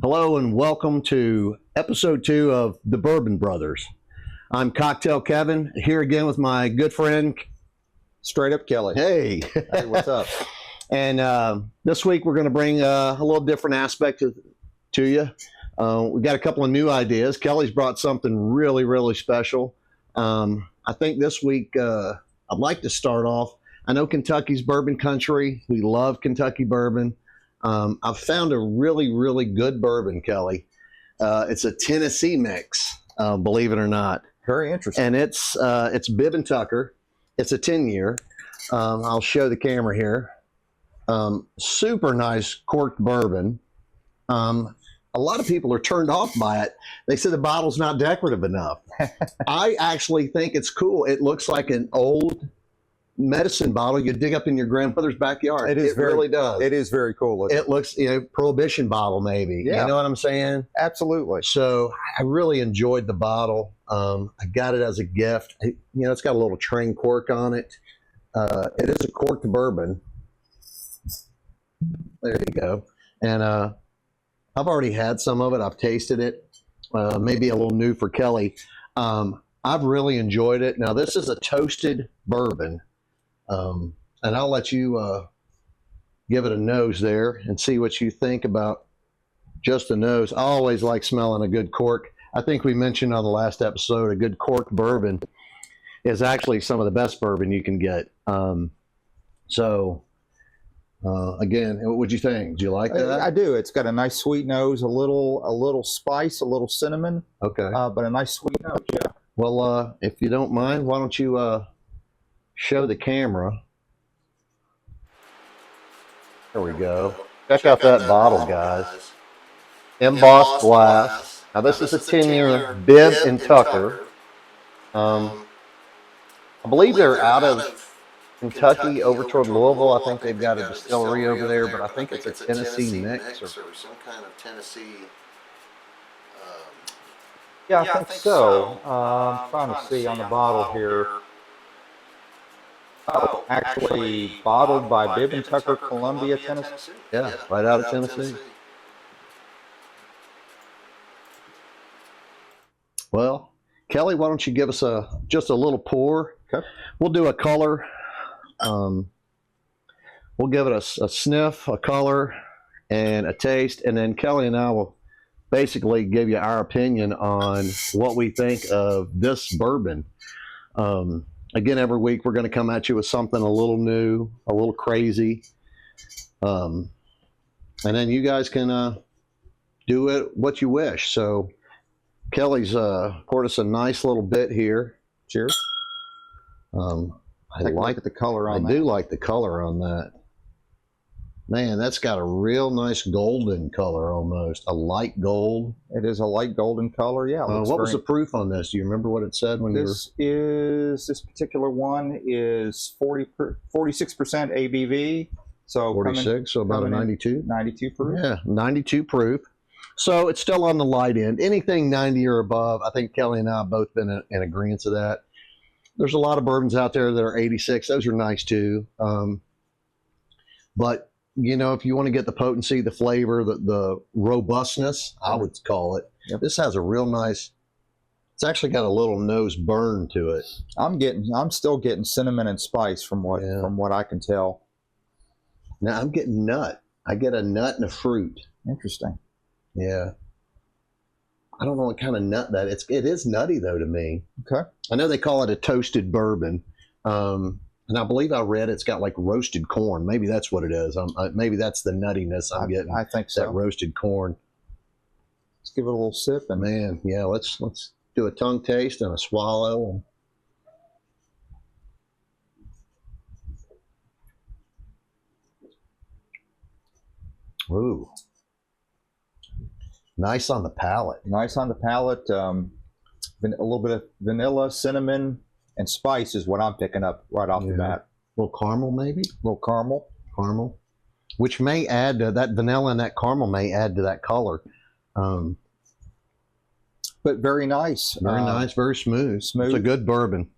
Hello and welcome to episode 2 of the Bourbon Brothers. I'm Cocktail Kevin, here again with my good friend Straight Up Kelly. Hey. Hey, what's up? And this week we're going to bring a little different aspect to you. We got a couple of new ideas. Kelly's brought something really special. I think this week I'd like to start off. I know Kentucky's bourbon country. We love Kentucky bourbon. I've found a really good bourbon, Kelly. It's a Tennessee mix, believe it or not. Very interesting. And it's Bibb and Tucker. It's a 10-year. I'll show the camera here. Super nice corked bourbon. A lot of people are turned off by it. They say the bottle's not decorative enough. I actually think it's cool. It looks like an old medicine bottle you dig up in your grandmother's backyard. It really does. It is very cool. It looks, prohibition bottle maybe. Yeah. You know what I'm saying? Absolutely. So I really enjoyed the bottle. I got it as a gift. It's got a little train cork on it. It is a corked bourbon. There you go. And I've already had some of it. I've tasted it. Maybe a little new for Kelly. I've really enjoyed it. Now, this is a toasted bourbon. And I'll let you give it a nose there and see what you think about just the nose. I always like smelling a good cork. I think we mentioned on the last episode a good corked bourbon is actually some of the best bourbon you can get. Again, what would you think? Do you like that? I do. It's got a nice sweet nose, a little spice, a little cinnamon. Okay. But a nice sweet nose, yeah. Well, if you don't mind, why don't you show the camera? There we go. Check out that bottle, guys. Embossed glass. Now, this is a 10-year Bibb and Tucker. I believe they're out of Kentucky over toward Louisville. I think they've got a distillery over there, but I think it's a Tennessee mix or some kind of Tennessee. Yeah, I think so. I'm trying to see on the bottle here. Oh, actually bottled by Bibb and Tucker, Columbia, Tennessee. Yeah, right out of Tennessee. Well, Kelly, why don't you give us just a little pour? Okay. We'll do a color. We'll give it a sniff, a color, and a taste, and then Kelly and I will basically give you our opinion on what we think of this bourbon. Again, every week we're going to come at you with something a little new, a little crazy, and then you guys can do it what you wish. So Kelly's poured us a nice little bit here. Cheers. I like the color on that. I do like the color on that. Man, that's got a real nice golden color almost. A light gold. It is a light golden color, yeah. What was the proof on this? Do you remember what it said when this particular one is 46% ABV. So 46, so about a 92? 92 proof. Yeah, 92 proof. So it's still on the light end. Anything 90 or above, I think Kelly and I have both been in agreement to that. There's a lot of bourbons out there that are 86. Those are nice too. But, if you want to get the potency, the flavor, the robustness, I would call it. Yep. This has a real nice, it's actually got a little nose burn to it. I'm still getting cinnamon and spice from what I can tell. Now I'm getting nut. I get a nut and a fruit. Interesting. Yeah. I don't know what kind of nut that is. It is nutty though to me. Okay. I know they call it a toasted bourbon. And I believe I read it's got like roasted corn. Maybe that's what it is. Maybe that's the nuttiness I'm getting. I think so. That roasted corn. Let's give it a little sip. And man, yeah, let's do a tongue taste and a swallow. Ooh. Nice on the palate. Nice on the palate. A little bit of vanilla, cinnamon, and spice is what I'm picking up right off the bat. A little caramel, maybe? A little caramel. Caramel. Which may add to that vanilla, and that caramel may add to that color. But very nice. Very nice, very smooth. Smooth. It's a good bourbon.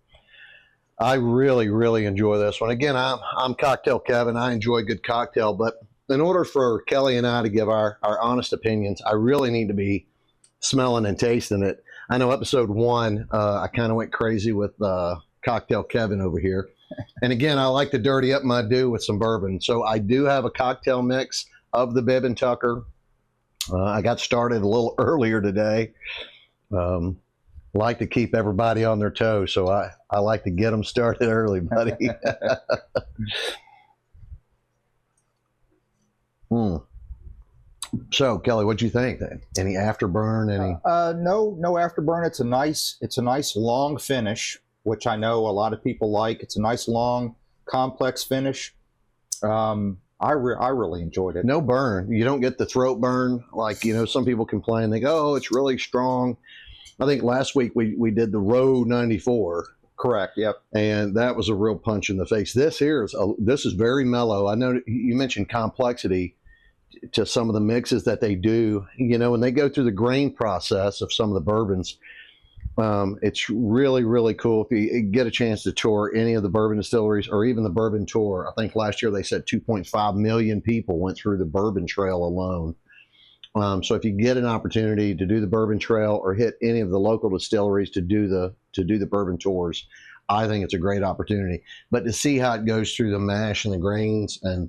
I really enjoy this one. Again, I'm Cocktail Kevin. I enjoy a good cocktail, but in order for Kelly and I to give our honest opinions, I really need to be smelling and tasting it. I know episode 1, I kind of went crazy with Cocktail Kevin over here. And again, I like to dirty up my dew with some bourbon. So I do have a cocktail mix of the Bib and Tucker. I got started a little earlier today. Like to keep everybody on their toes, so I like to get them started early, buddy. So, Kelly, what'd you think? Any afterburn? Any? No afterburn. It's a nice long finish, which I know a lot of people like. It's a nice long complex finish. I really enjoyed it. No burn. You don't get the throat burn like some people complain. They go, "Oh, it's really strong." I think last week we did the Row 94. Correct. Yep. And that was a real punch in the face. This is very mellow. I know you mentioned complexity to some of the mixes that they do. When they go through the grain process of some of the bourbons, it's really, really cool. If you get a chance to tour any of the bourbon distilleries or even the bourbon tour, I think last year they said 2.5 million people went through the bourbon trail alone. So if you get an opportunity to do the bourbon trail or hit any of the local distilleries to do the bourbon tours, I think it's a great opportunity. But to see how it goes through the mash and the grains and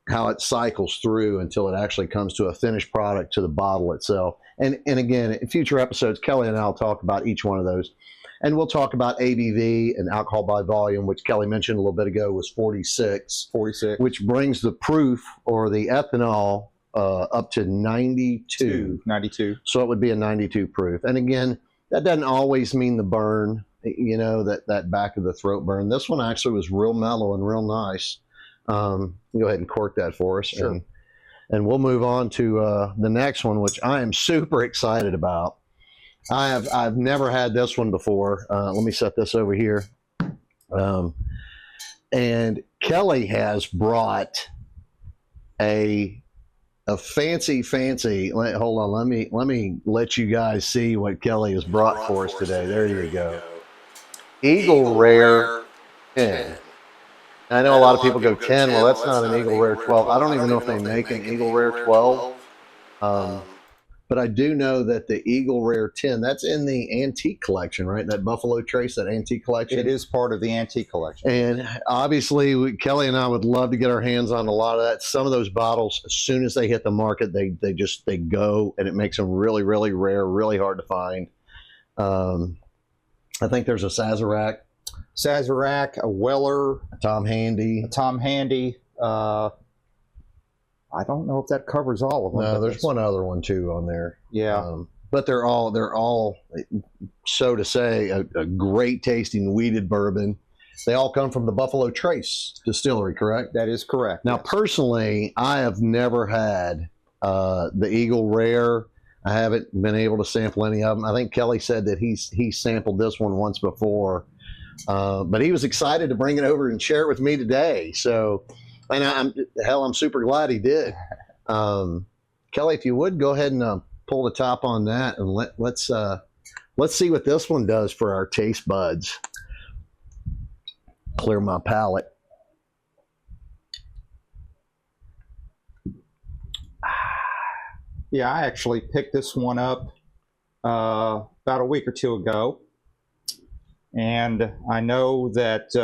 how it cycles through until it actually comes to a finished product to the bottle itself. And again, in future episodes, Kelly and I will talk about each one of those. And we'll talk about ABV and alcohol by volume, which Kelly mentioned a little bit ago was 46. 46. Which brings the proof or the ethanol up to 92. 92. So it would be a 92 proof. And again, that doesn't always mean the burn, that back of the throat burn. This one actually was real mellow and real nice. Go ahead and cork that for us. Sure. And we'll move on to the next one, which I am super excited about. I've never had this one before. Let me set this over here. And Kelly has brought a fancy. Hold on, let me let you guys see what Kelly has brought for us today. There you go. Eagle Rare 10. I know a lot of people go 10. Well, that's not an Eagle Rare 12. I don't even know if they make an Eagle Rare 12. But I do know that the Eagle Rare 10, that's in the antique collection, right? That Buffalo Trace, that antique collection. It is part of the antique collection. And obviously, Kelly and I would love to get our hands on a lot of that. Some of those bottles, as soon as they hit the market, they go, and it makes them really, really rare, really hard to find. I think there's a Sazerac, a Weller, a Tom Handy. I don't know if that covers all of them. No, there's one other one too on there. Yeah, but they're all, so to say, a great tasting wheated bourbon. They all come from the Buffalo Trace distillery, correct? that is correct. Now, yes. Personally, I have never had the Eagle Rare. I haven't been able to sample any of them. I think Kelly said that he sampled this one once before, but he was excited to bring it over and share it with me today. So. And I'm super glad he did. Kelly, if you would go ahead and pull the top on that, and let's see what this one does for our taste buds. Clear my palate. Yeah, I actually picked this one up about a week or two ago, and I know that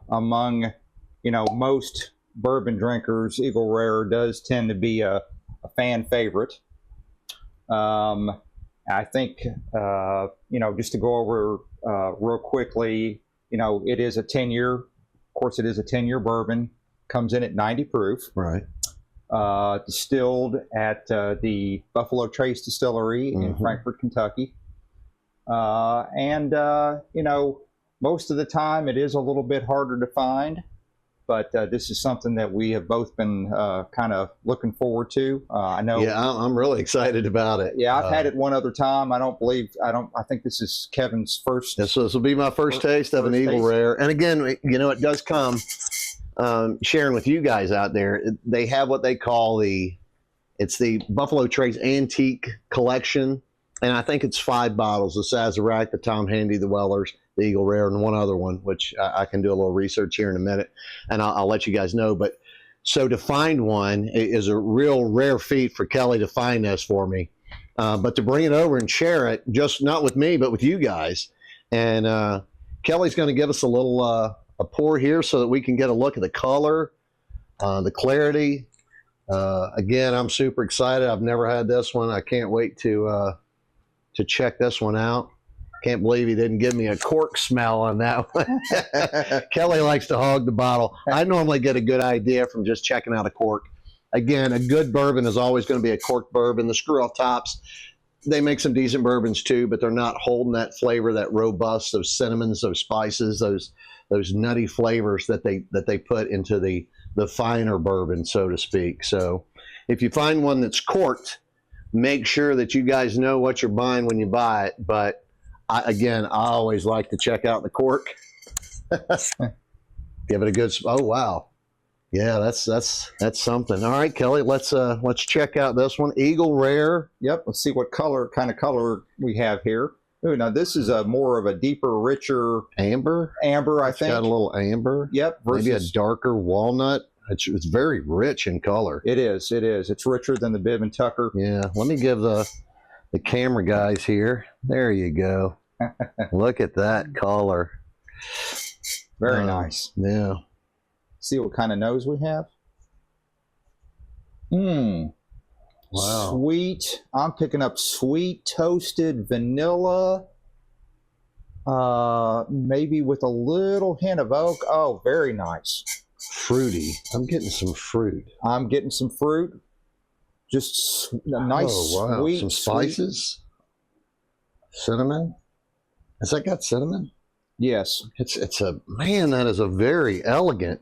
among most bourbon drinkers, Eagle Rare does tend to be a fan favorite. I think, just to go over real quickly, it is a 10-year, of course it is a 10-year bourbon, comes in at 90 proof. Right. Distilled at the Buffalo Trace Distillery in Frankfort, Kentucky. And most of the time it is a little bit harder to find. But this is something that we have both been kind of looking forward to. I know. Yeah, I'm really excited about it. Yeah, I've had it one other time. I think this is Kevin's first. Yeah, so this will be my first taste of an Eagle Rare. And again, it does come, sharing with you guys out there, they have what they call the Buffalo Trace Antique Collection. And I think it's 5 bottles, the Sazerac, the Tom Handy, the Wellers, the Eagle Rare, and one other one, which I can do a little research here in a minute, and I'll let you guys know. But So to find one is a real rare feat for Kelly to find this for me. But to bring it over and share it, just not with me, but with you guys. And Kelly's going to give us a little a pour here so that we can get a look at the color, the clarity. Again, I'm super excited. I've never had this one. I can't wait to check this one out. Can't believe he didn't give me a cork smell on that one. Kelly likes to hog the bottle. I normally get a good idea from just checking out a cork. Again, a good bourbon is always going to be a cork bourbon. The screw off tops, they make some decent bourbons too, but they're not holding that flavor, that robust, those cinnamons, those spices, those nutty flavors that they put into the finer bourbon, so to speak. So if you find one that's corked, make sure that you guys know what you're buying when you buy it. But I always like to check out the cork. Give it a good. Oh wow, yeah, that's something. All right, Kelly, let's check out this one, Eagle Rare. Yep. Let's see what kind of color we have here. Ooh, now this is more of a deeper, richer amber. I think. Got a little amber. Yep. Maybe a darker walnut. It's very rich in color. It is. It's richer than the Bibb and Tucker. Yeah. Let me give the camera guys here. There you go. Look at that color. Very nice. Yeah. See what kind of nose we have. Wow. Sweet. I'm picking up sweet toasted vanilla. Maybe with a little hint of oak. Oh, very nice. Fruity. I'm getting some fruit. I'm getting some fruit. Just a nice, sweet. Some spices. Cinnamon. Has that got cinnamon? Yes. It's a man. That is a very elegant.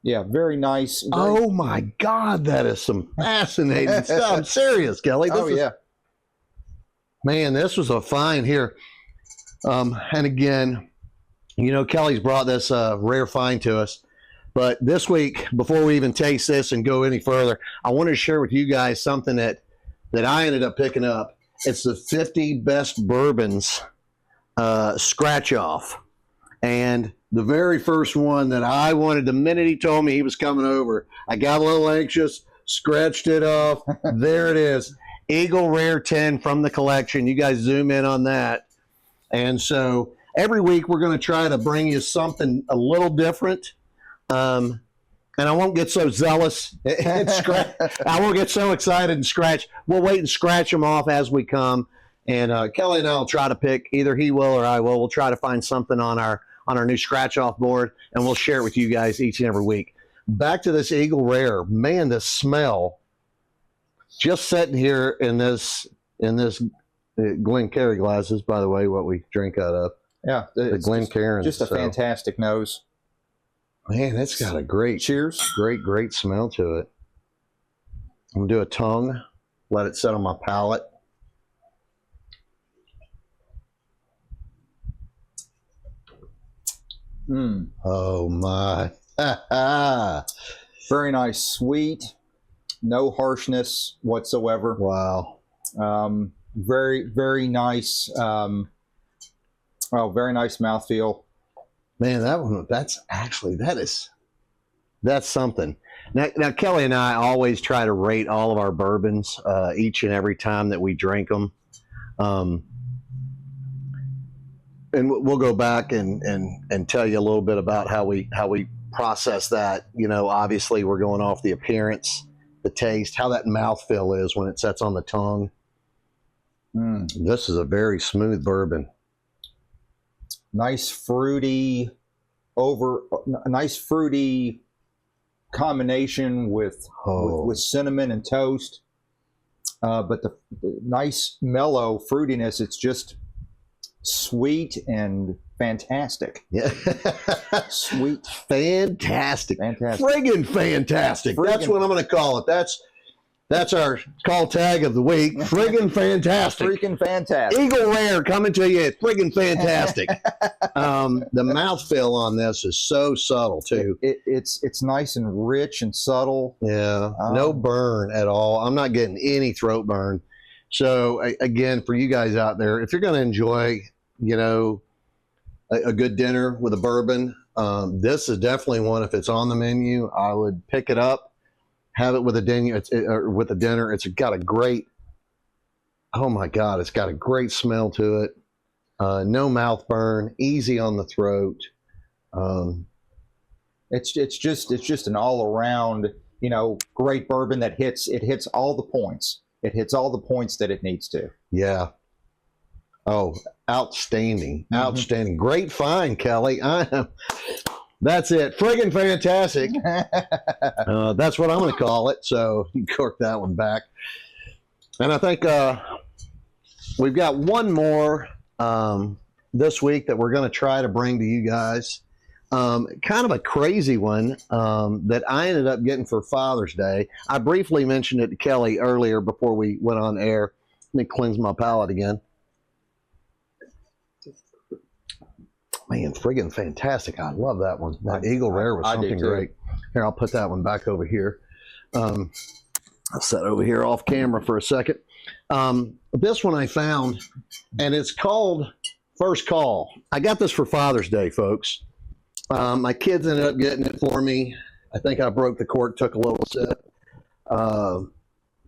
Yeah, very nice. Oh my God, that is some fascinating stuff. I'm serious, Kelly. Man, this was a find here. And again, you know, Kelly's brought this rare find to us. But this week, before we even taste this and go any further, I wanted to share with you guys something that I ended up picking up. It's the 50 best bourbons scratch off. And the very first one that I wanted, the minute he told me he was coming over, I got a little anxious, scratched it off. There it is. Eagle Rare 10 from the collection. You guys zoom in on that. And so every week we're going to try to bring you something a little different. And I won't get so zealous and scratch. I won't get so excited and scratch. We'll wait and scratch them off as we come. And Kelly and I will try to pick, either he will or I will. We'll try to find something on our new scratch off board, and we'll share it with you guys each and every week. Back to this Eagle Rare, man, the smell. Just sitting here in this Glencairn glasses, by the way, what we drink out of. Yeah, the Glencairn. Just a fantastic nose. Man, that's got a great, great smell to it. I'm gonna do a tongue, let it sit on my palate. Oh my. Very nice, sweet, no harshness whatsoever. Wow. Very, very nice. Very nice mouthfeel. Man, that's something. Now, Kelly and I always try to rate all of our bourbons each and every time that we drink them. And we'll go back and tell you a little bit about how we process that. You know, obviously we're going off the appearance, the taste, how that mouthfeel is when it sets on the tongue. This is a very smooth bourbon. Nice fruity combination with cinnamon and toast. But the nice mellow fruitiness, it's just sweet and fantastic. Yeah. Sweet. Fantastic. Friggin' fantastic. That's what I'm going to call it. That's our call tag of the week. Friggin' fantastic. Freaking fantastic. Eagle Rare coming to you. Friggin' fantastic. The mouthfeel on this is so subtle too. It's nice and rich and subtle. Yeah. No burn at all. I'm not getting any throat burn. So again, for you guys out there, if you're going to enjoy, you know, a good dinner with a bourbon, This is definitely one. If it's on the menu, I would pick it up, have it with a dinner. Or with a dinner. It's got a great. Oh my God! It's got a great smell to it. No mouth burn. Easy on the throat. It's just an all around, great bourbon that hits all the points. It hits all the points that it needs to. Yeah. Oh, outstanding. Outstanding. Great find, Kelly. That's it. Friggin' fantastic. That's what I'm going to call it. So you cork that one back. And I think we've got one more this week that we're going to try to bring to you guys. Kind of a crazy one that I ended up getting for Father's Day. I briefly mentioned it to Kelly earlier before we went on air. Let me cleanse my palate again. Man, friggin' fantastic. I love that one. That Eagle Rare was something great. Here, I'll put that one back over here. I'll set over here off camera for a second. This one I found, and it's called First Call. I got this for Father's Day, folks. My kids ended up getting it for me. I think I broke the cork, took a little sip.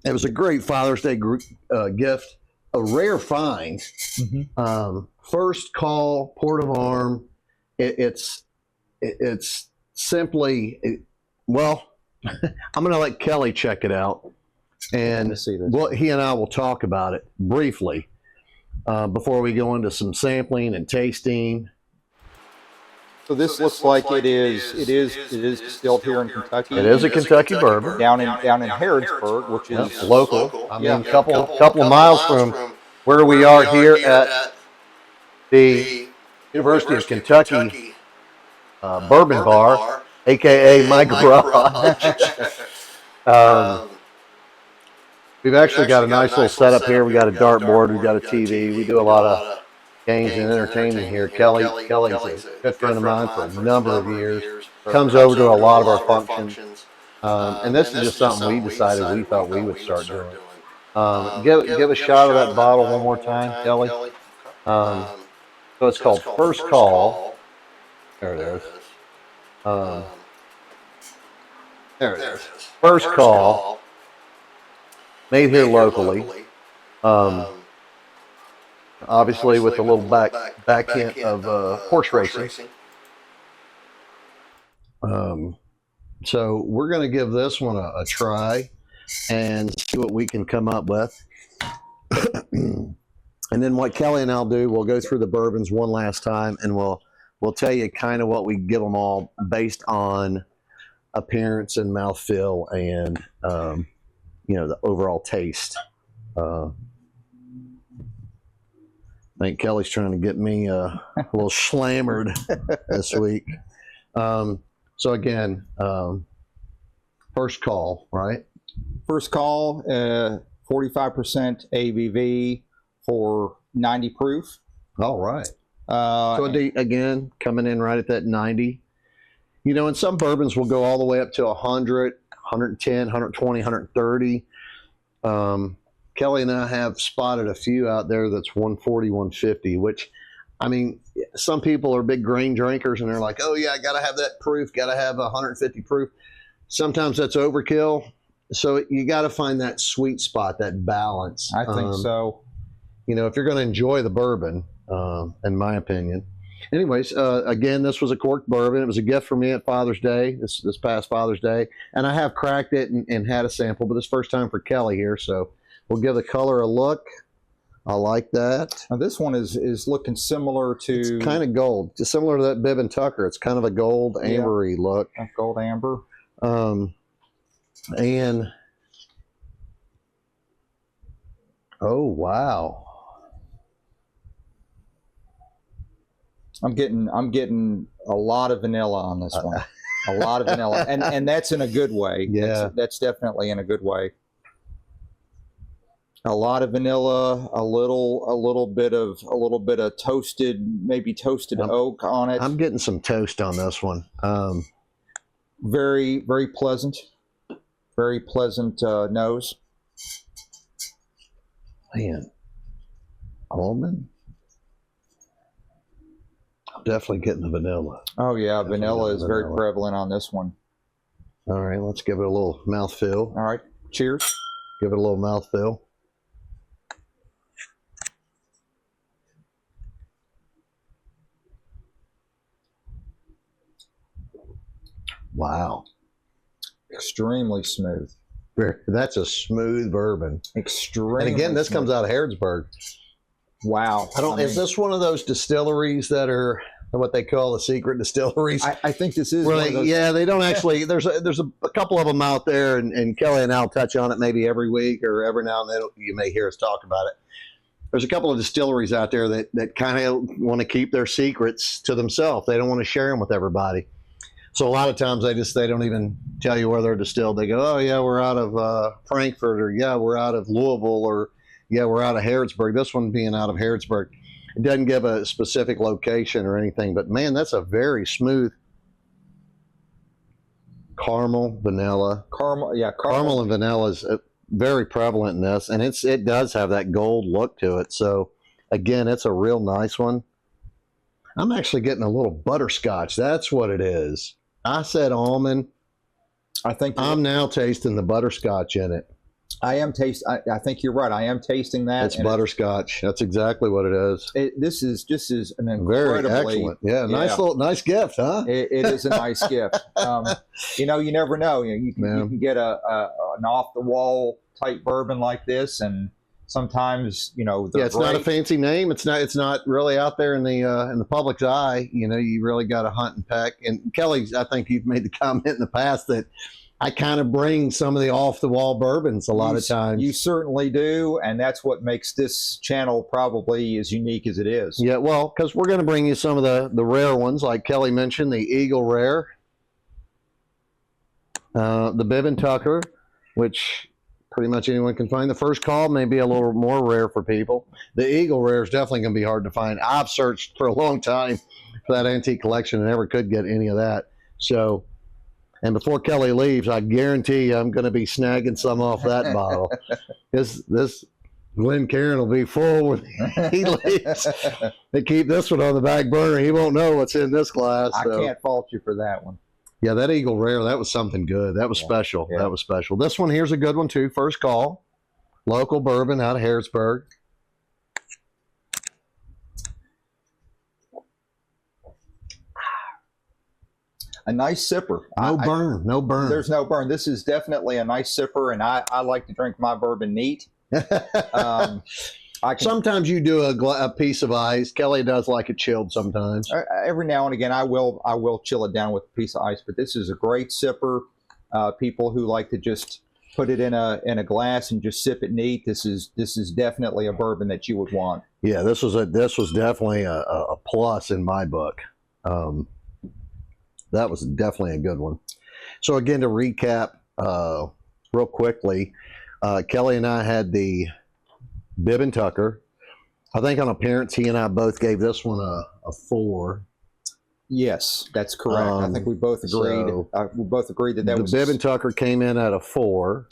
It was a great Father's Day gift. A rare find. First Call, Port of Arm. It's simply, well, I'm going to let Kelly check it out. And he and I will talk about it briefly before we go into some sampling and tasting. So this looks like it is distilled here in Kentucky. It is a Kentucky bourbon down in Harrodsburg, which is local. I mean, couple of miles from where we are here at the University of Kentucky Bourbon Bar, aka my garage. We've actually got a nice little setup here. We got a dartboard, we got a TV. We do a lot of games and entertainment here. Kelly's a good friend of mine for a number of years. Comes over to a lot of our functions. And this is just something we decided we thought we would start doing. Give a shot of that bottle one more time, Kelly. So it's called First Call. There it is. There it is. First Call. Made here locally. Obviously with a little back hint of horse racing. So we're going to give this one a try and see what we can come up with. And then what Kelly and I'll do, we'll go through the bourbons one last time, and we'll tell you kind of what we give them all based on appearance and mouthfeel and the overall taste. I think Kelly's trying to get me a little slammered this week. So again, First Call, right? First Call, 45% ABV for 90 proof. All right. So again, coming in right at that 90. And some bourbons will go all the way up to 100, 110, 120, 130. Kelly and I have spotted a few out there that's 140, 150, which, I mean, some people are big grain drinkers and they're like, oh yeah, I got to have that proof, got to have 150 proof. Sometimes that's overkill. So you got to find that sweet spot, that balance. I think so. If you're going to enjoy the bourbon, in my opinion. Anyways, again, this was a corked bourbon. It was a gift for me at Father's Day, this past Father's Day. And I have cracked it and had a sample, but it's first time for Kelly here. So we'll give the color a look. I like that. Now this one is looking similar to... It's kind of gold. Just similar to that Bib and Tucker. It's kind of a gold ambery look. Gold amber. And... oh, wow. I'm getting a lot of vanilla on this one. A lot of vanilla. And that's in a good way. Yeah. That's definitely in a good way. A lot of vanilla, a little bit of toasted, maybe toasted oak on it. I'm getting some toast on this one. Very, very pleasant. Very pleasant nose. Man. Almond. definitely getting the vanilla. Oh yeah, Definitely vanilla is very vanilla. prevalent on this one. All right, let's give it a little mouthfeel. All right, cheers. Give it a little mouthfeel. Wow. Extremely smooth. That's a smooth bourbon. Extremely. And again, this smooth. comes out of Harrodsburg. Wow. Is this one of those distilleries that are what they call the secret distilleries? I think this is. Where one of those, yeah, they don't actually. There's a couple of them out there, and Kelly and I'll touch on it maybe every week or every now and then. You may hear us talk about it. There's a couple of distilleries out there that kind of want to keep their secrets to themselves. They don't want to share them with everybody. So a lot of times they don't even tell you where they're distilled. They go, oh yeah, we're out of Frankfurt, or yeah, we're out of Louisville, or yeah, we're out of Harrodsburg. This one being out of Harrodsburg. It doesn't give a specific location or anything, but man, that's a very smooth caramel, vanilla. Caramel, yeah, Caramel and vanilla is very prevalent in this, and it does have that gold look to it. So again, it's a real nice one. I'm actually getting a little butterscotch. That's what it is. I said almond. I think I'm now tasting the butterscotch in it. I think you're right. I am tasting that. It's butterscotch. That's exactly what it is. This is an Very incredibly excellent. Yeah, nice gift, huh? It is a nice gift. You never know. You can get an off the wall type bourbon like this, and sometimes it's not a fancy name. It's not really out there in the public's eye. You really got to hunt and peck. And Kelly, I think you've made the comment in the past that I kind of bring some of the off-the-wall bourbons a lot of times. You certainly do, and that's what makes this channel probably as unique as it is. Yeah, well, because we're going to bring you some of the rare ones, like Kelly mentioned, the Eagle Rare, the Bourbon Tucker, which pretty much anyone can find. The First Call may be a little more rare for people. The Eagle Rare is definitely going to be hard to find. I've searched for a long time for that antique collection and never could get any of that. So... And before Kelly leaves, I guarantee you I'm going to be snagging some off that bottle. This Glen Cairn will be full when he leaves. They keep this one on the back burner. He won't know what's in this glass. I can't fault you for that one. Yeah, that Eagle Rare, that was something good. That was special. Yeah. That was special. This one here's a good one too. First Call, local bourbon out of Harrodsburg. A nice sipper. No burn. There's no burn. This is definitely a nice sipper, and I like to drink my bourbon neat. Sometimes you do a piece of ice. Kelly does like it chilled sometimes. Every now and again, I will chill it down with a piece of ice. But this is a great sipper. People who like to just put it in a glass and just sip it neat. This is definitely a bourbon that you would want. Yeah, this was definitely a plus in my book. That was definitely a good one. So again, to recap real quickly, Kelly and I had the Bourbon Tucker. I think on appearance, he and I both gave this one a 4. Yes, that's correct. I think we both agreed. We both agreed that was... The Bourbon Tucker came in at a 4.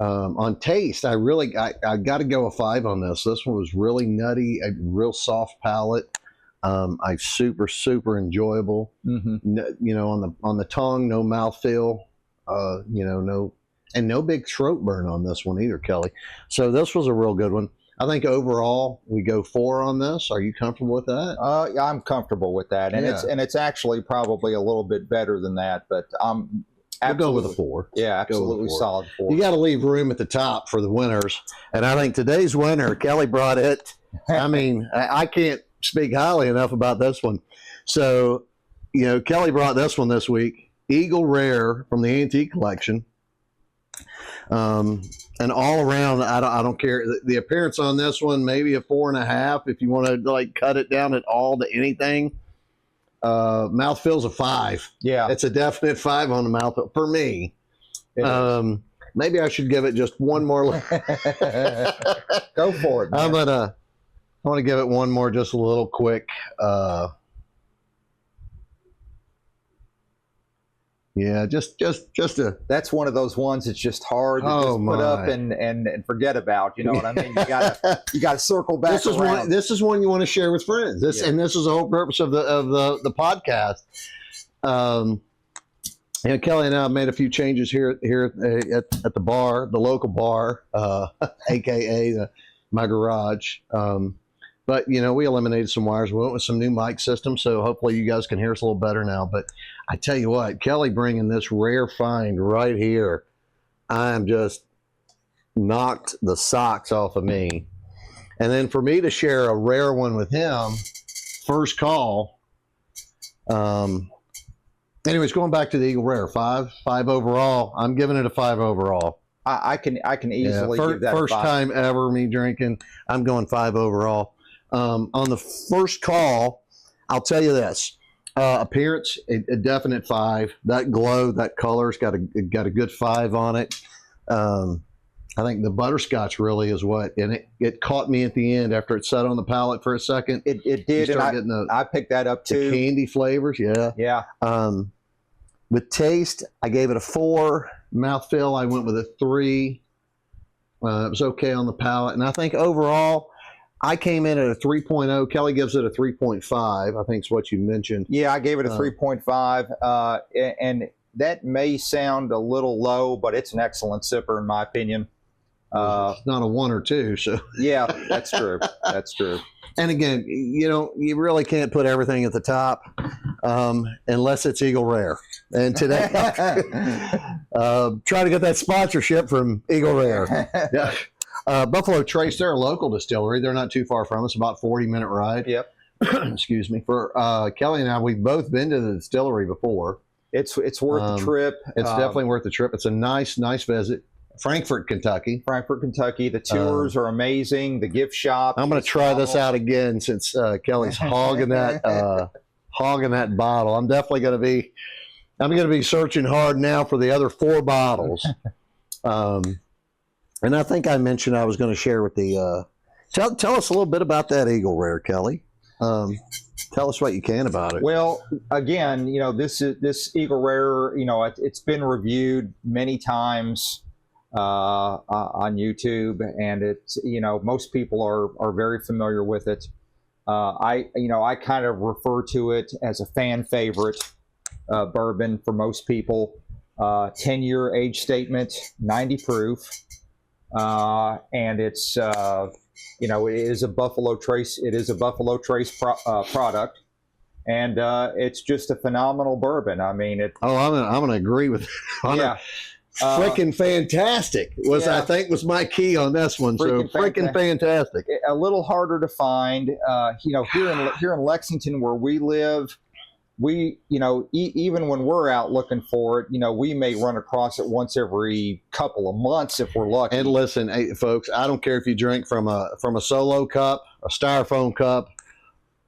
On taste, I got to go a 5 on this. This one was really nutty, a real soft palate. I super enjoyable. Mm-hmm. On the tongue, no mouthfeel. No big throat burn on this one either, Kelly. So this was a real good one. I think overall we go 4 on this. Are you comfortable with that? Yeah, I'm comfortable with that, and it's actually probably a little bit better than that. But We'll go with a 4. Yeah, absolutely solid 4. You got to leave room at the top for the winners, and I think today's winner, Kelly brought it. I mean, I can't speak highly enough about this one. So, Kelly brought this one this week, Eagle Rare from the Antique Collection. And all around, I don't care. The appearance on this one, maybe a 4.5 if you want to cut it down at all to anything. Mouthfeel's a 5. Yeah, it's a definite 5 on the mouthfeel for me. Maybe I should give it just one more. Go for it, man. I want to give it one more, just a little quick. Yeah, just a. That's one of those ones that's just hard to Oh, just put up my. and forget about. You know what I mean? You gotta circle back This is around. one. This is one you want to share with friends. And this is the whole purpose of the podcast. Kelly and I made a few changes here at the bar, the local bar, aka my garage. But we eliminated some wires. We went with some new mic systems, so hopefully you guys can hear us a little better now. But I tell you what, Kelly bringing this rare find right here, I'm just knocked the socks off of me. And then for me to share a rare one with him, first call. Anyways, going back to the Eagle Rare, five overall. I'm giving it a 5 overall. I can easily give that first a 5. time ever me drinking. I'm going 5 overall. On the first call, I'll tell you this: appearance, a definite 5. That glow, that color's got a good 5 on it. I think the butterscotch really is and it caught me at the end after it sat on the palate for a second. It did, and I picked that up too. The candy flavors, yeah. Yeah. With taste, I gave it a 4. Mouthfeel, I went with a 3. It was okay on the palate, and I think overall, I came in at a 3.0. Kelly gives it a 3.5. I think is what you mentioned. Yeah, I gave it a 3.5, and that may sound a little low, but it's an excellent sipper in my opinion. It's not a 1 or 2, so yeah, that's true. That's true. And again, you really can't put everything at the top unless it's Eagle Rare. And today, try to get that sponsorship from Eagle Rare. Yeah. Buffalo Trace, they're a local distillery. They're not too far from us, about 40-minute ride. Yep. Excuse me. For Kelly and I, we've both been to the distillery before. It's worth the trip. It's definitely worth the trip. It's a nice visit. Frankfort, Kentucky. The tours are amazing. The gift shop. I'm going to try this out again since Kelly's hogging that bottle. I'm definitely going to be searching hard now for the other 4 bottles. And I think I mentioned I was going to share with the. Tell us a little bit about that Eagle Rare, Kelly. Tell us what you can about it. Well, again, this Eagle Rare. It's been reviewed many times on YouTube, and it's most people are very familiar with it. I kind of refer to it as a fan favorite bourbon for most people. 10-year age statement, 90 proof, and it's it is a Buffalo Trace. It is a Buffalo Trace product, and it's just a phenomenal bourbon. I mean, I'm gonna agree with. Yeah. Freaking fantastic I think was my key on this one. Freaking fantastic. A little harder to find. Here in Lexington where we live, we even when we're out looking for it, we may run across it once every couple of months if we're lucky. And listen, hey, folks, I don't care if you drink from a solo cup, a styrofoam cup,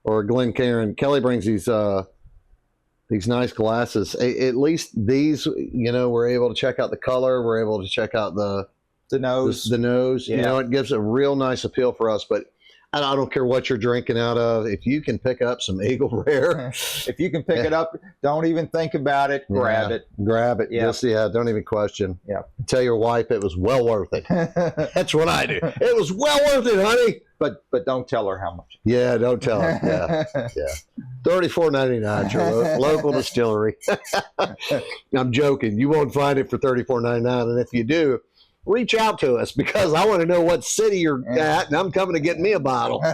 or a Glencairn. Kelly brings these nice glasses. At least these, we're able to check out the color. We're able to check out the nose. The nose. Yeah. It gives a real nice appeal for us. But I don't care what you're drinking out of. If you can pick up some Eagle Rare. If you can pick it up, don't even think about it. Grab it. Grab it. Yeah. Don't even question. Yeah. Tell your wife it was well worth it. That's what I do. It was well worth it, honey. But don't tell her how much. Yeah, don't tell her. Yeah. $34.99 your local distillery. I'm joking. You won't find it for $34.99, and if you do, reach out to us because I want to know what city you're at, and I'm coming to get me a bottle.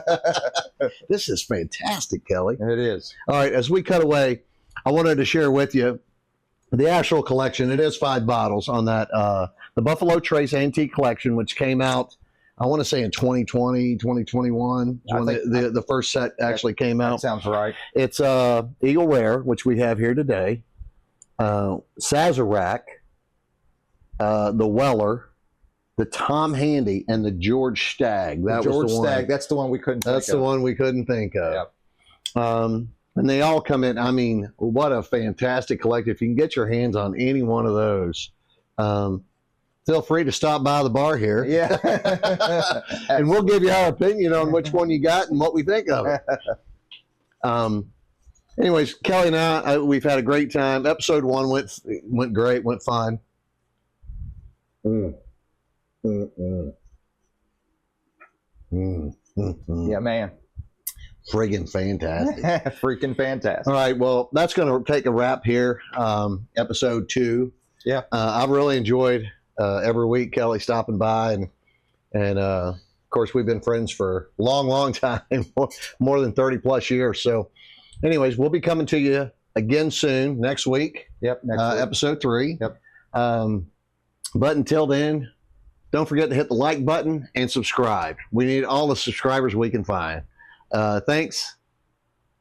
This is fantastic, Kelly. It is. All right, as we cut away, I wanted to share with you the actual collection. It is 5 bottles on that. The Buffalo Trace Antique Collection, which came out, I want to say in 2020, 2021, when the first set actually came out. That sounds right. It's Eagle Rare, which we have here today, Sazerac, the Weller, the Tom Handy, and the George Stagg. That's the one we couldn't think of. That's the one we couldn't think of. Yep. And they all come in. I mean, what a fantastic collection. If you can get your hands on any one of those, feel free to stop by the bar here. Yeah. And we'll give you our opinion on which one you got and what we think of it. anyways, Kelly and we've had a great time. Episode 1 went great, went fun. Yeah, man. Friggin' fantastic. Freaking fantastic. All right, well, that's going to take a wrap here. Episode 2. Yeah. I've really enjoyed every week Kelly stopping by, and of course we've been friends for a long time, more than 30 plus years. So, anyways, we'll be coming to you again soon next week. Yep. Next week. Episode 3. Yep. But until then, don't forget to hit the like button and subscribe. We need all the subscribers we can find. Thanks.